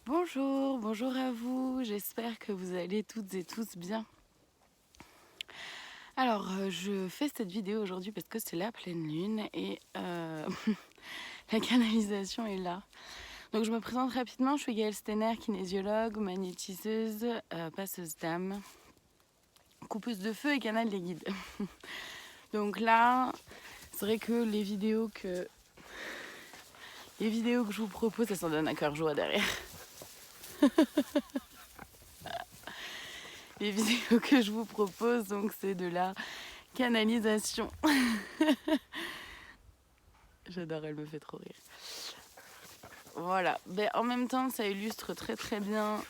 Bonjour, bonjour à vous, j'espère que vous allez toutes et tous bien. Alors, je fais cette vidéo aujourd'hui parce que c'est la pleine lune et la canalisation est là. Donc je me présente rapidement, je suis Gaëlle Stenner, kinésiologue, magnétiseuse, passeuse d'âme, coupeuse de feu et canal des guides. Donc là, c'est vrai que les vidéos que je vous propose, ça s'en donne un cœur joie derrière. Les vidéos que je vous propose, donc c'est de la canalisation. J'adore, elle me fait trop rire. Voilà, mais en même temps, ça illustre très très bien.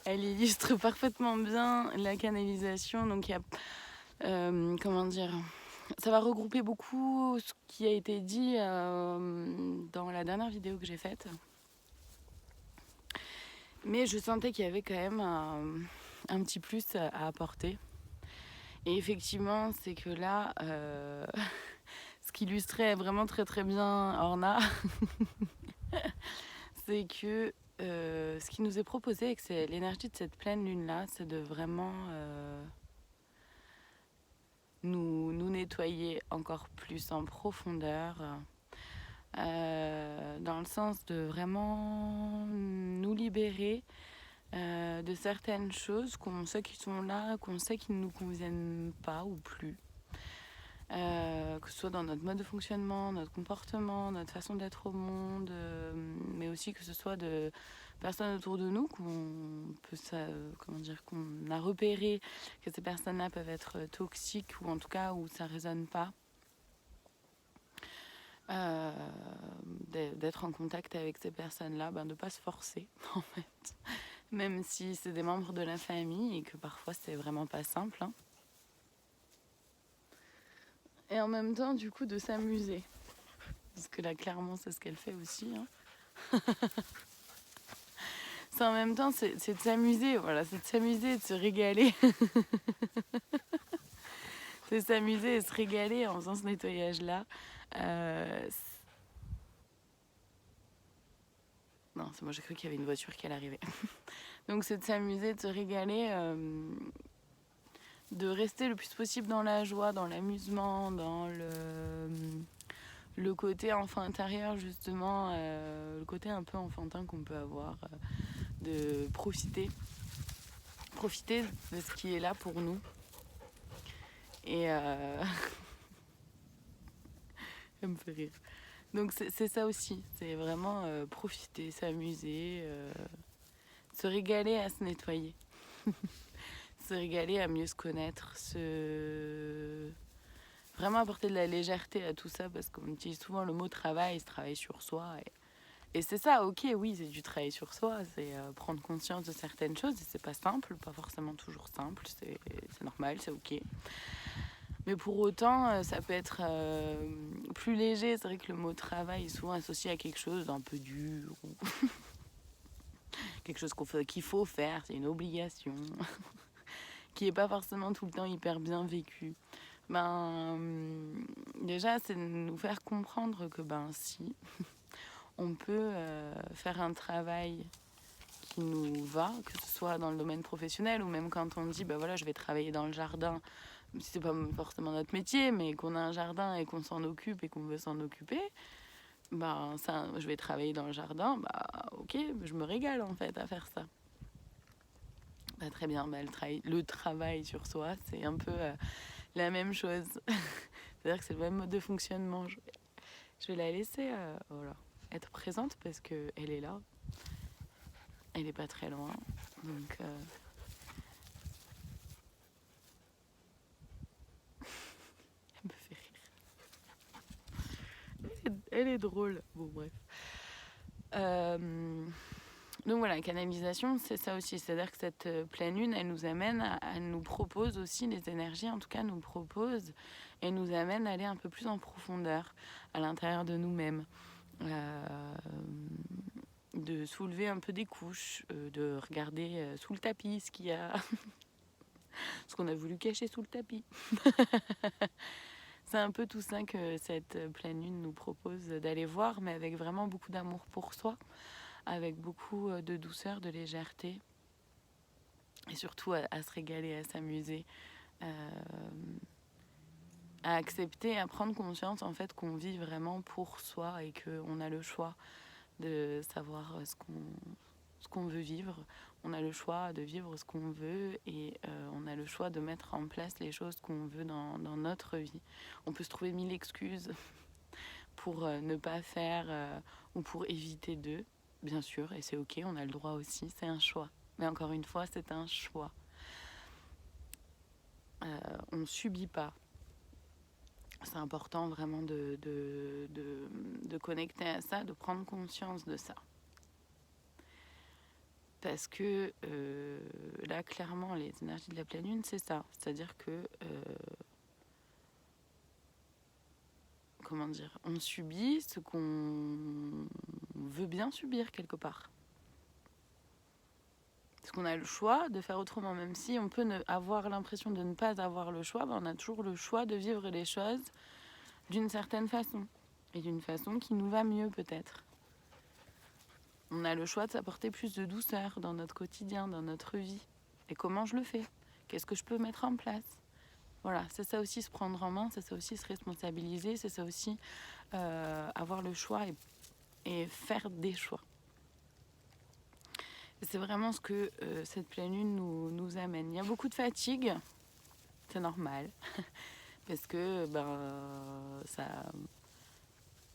Elle illustre parfaitement bien la canalisation. Donc il y a, comment dire, ça va regrouper beaucoup ce qui a été dit dans la dernière vidéo que j'ai faite. Mais je sentais qu'il y avait quand même un petit plus à apporter. Et effectivement, c'est que là, ce qui illustrait vraiment très très bien Orna, c'est que ce qui nous est proposé avec l'énergie de cette pleine lune-là, c'est de vraiment nous nettoyer encore plus en profondeur, dans le sens de vraiment nous libérer de certaines choses qu'on sait qui sont là, qu'on sait qui ne nous conviennent pas ou plus. Que ce soit dans notre mode de fonctionnement, notre comportement, notre façon d'être au monde, mais aussi que ce soit de personnes autour de nous qu'on a repéré que ces personnes-là peuvent être toxiques ou en tout cas où ça résonne pas. D'être en contact avec ces personnes-là, de ne pas se forcer en fait, même si c'est des membres de la famille et que parfois c'est vraiment pas simple. Et en même temps, du coup, de s'amuser. Parce que là, clairement, c'est ce qu'elle fait aussi. C'est en même temps, c'est de s'amuser, voilà, c'est de s'amuser et de se régaler. C'est s'amuser et se régaler en faisant ce nettoyage-là. Non, c'est moi, j'ai cru qu'il y avait une voiture qui allait arriver. Donc, c'est de s'amuser, de se régaler, de rester le plus possible dans la joie, dans l'amusement, dans le côté enfant intérieur, justement, le côté un peu enfantin qu'on peut avoir, de profiter de ce qui est là pour nous. Et ça me fait rire. Donc c'est ça aussi, c'est vraiment profiter, s'amuser, se régaler à se nettoyer, se régaler à mieux se connaître, vraiment apporter de la légèreté à tout ça parce qu'on utilise souvent le mot travail, se travailler sur soi. Et c'est ça, ok, oui, c'est du travail sur soi, c'est prendre conscience de certaines choses et c'est pas simple, pas forcément toujours simple, c'est normal, c'est ok. Mais pour autant, ça peut être plus léger. C'est vrai que le mot travail est souvent associé à quelque chose d'un peu dur, ou quelque chose qu'il faut faire, c'est une obligation, qui n'est pas forcément tout le temps hyper bien vécu. Déjà, c'est de nous faire comprendre que si, on peut faire un travail qui nous va, que ce soit dans le domaine professionnel ou même quand on dit, voilà, je vais travailler dans le jardin, si c'est pas forcément notre métier, mais qu'on a un jardin et qu'on s'en occupe et qu'on veut s'en occuper, ça, je vais travailler dans le jardin, ok, je me régale en fait à faire ça. Très bien, le travail sur soi, c'est un peu la même chose. C'est-à-dire que c'est le même mode de fonctionnement. Je vais la laisser être présente parce qu'elle est là. Elle est pas très loin. Donc, elle me fait rire. Elle est drôle. Bon, bref. Donc voilà, canalisation, c'est ça aussi. C'est-à-dire que cette pleine lune, elle nous amène, elle nous propose aussi, les énergies en tout cas nous proposent, et nous amène à aller un peu plus en profondeur à l'intérieur de nous-mêmes. De soulever un peu des couches, de regarder sous le tapis ce qu'il y a, ce qu'on a voulu cacher sous le tapis. C'est un peu tout ça que cette pleine lune nous propose d'aller voir, mais avec vraiment beaucoup d'amour pour soi, avec beaucoup de douceur, de légèreté, et surtout à se régaler, à s'amuser, à accepter, à prendre conscience en fait qu'on vit vraiment pour soi et qu'on a le choix de savoir ce qu'on veut vivre. On a le choix de vivre ce qu'on veut et on a le choix de mettre en place les choses qu'on veut dans notre vie. On peut se trouver 1000 excuses pour ne pas faire ou pour éviter d'eux, bien sûr, et c'est ok, on a le droit aussi, c'est un choix. Mais encore une fois, c'est un choix. On ne subit pas. C'est important vraiment de connecter à ça, de prendre conscience de ça. Parce que là, clairement, les énergies de la pleine lune, c'est ça. C'est-à-dire que, comment dire, on subit ce qu'on veut bien subir quelque part. Parce qu'on a le choix de faire autrement, même si on peut avoir l'impression de ne pas avoir le choix, on a toujours le choix de vivre les choses d'une certaine façon. Et d'une façon qui nous va mieux peut-être. On a le choix de s'apporter plus de douceur dans notre quotidien, dans notre vie. Et comment je le fais? Qu'est-ce que je peux mettre en place? Voilà, c'est ça aussi se prendre en main, c'est ça aussi se responsabiliser, c'est ça aussi avoir le choix et faire des choix. C'est vraiment ce que cette pleine lune nous amène. Il y a beaucoup de fatigue, c'est normal, parce que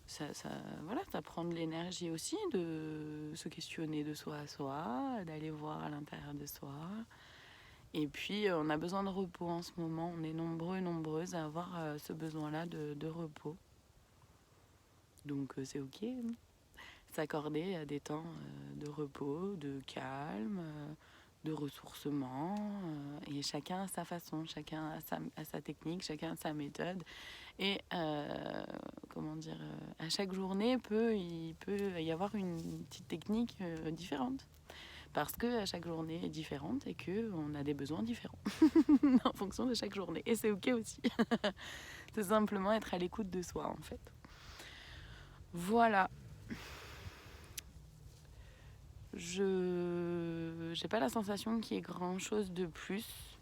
ça prend de l'énergie aussi de se questionner de soi à soi, d'aller voir à l'intérieur de soi. Et puis, on a besoin de repos en ce moment. On est nombreux et nombreuses à avoir ce besoin-là de repos. Donc, c'est ok. S'accorder à des temps de repos, de calme, de ressourcement. Et chacun à sa façon, chacun à sa technique, chacun à sa méthode. Et, à chaque journée, il peut y avoir une petite technique différente. Parce que chaque journée est différente et qu'on a des besoins différents en fonction de chaque journée. Et c'est ok aussi. C'est simplement être à l'écoute de soi, en fait. Voilà. J'ai pas la sensation qu'il y ait grand-chose de plus.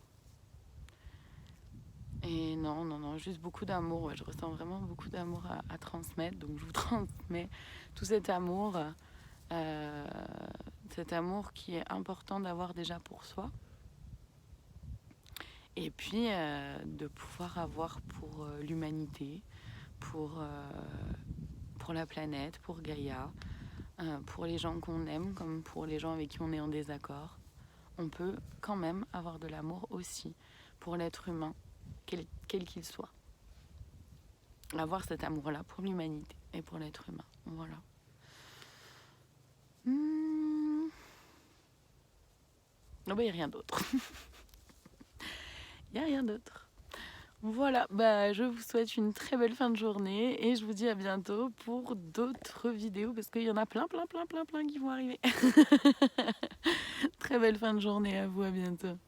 Et non, juste beaucoup d'amour. Ouais, je ressens vraiment beaucoup d'amour à transmettre. Donc je vous transmets tout cet amour. Cet amour qui est important d'avoir déjà pour soi. Et puis de pouvoir avoir pour l'humanité, pour la planète, pour Gaïa, pour les gens qu'on aime, comme pour les gens avec qui on est en désaccord. On peut quand même avoir de l'amour aussi pour l'être humain, quel qu'il soit. Avoir cet amour-là pour l'humanité et pour l'être humain. Voilà. Non, il n'y a rien d'autre. Il n'y a rien d'autre. Voilà, je vous souhaite une très belle fin de journée et je vous dis à bientôt pour d'autres vidéos parce qu'il y en a plein qui vont arriver. Très belle fin de journée à vous, à bientôt.